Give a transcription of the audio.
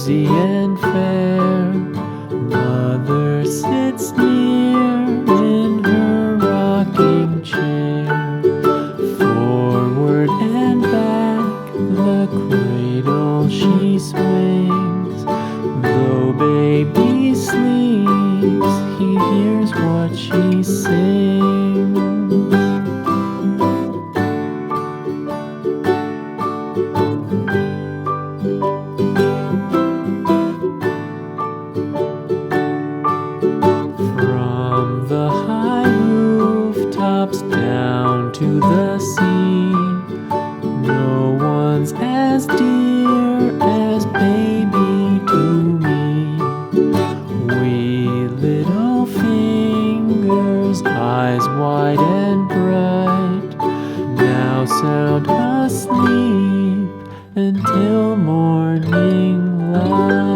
rosy and fair. Mother sits near in her rocking chair. Forward and back the cradle she swings. Though baby sleeps, he hears what she sings. From the high rooftops down to the sea, no one's as dear as baby to me. Wee little fingers, eyes wide and bright, now sound asleep until morning light.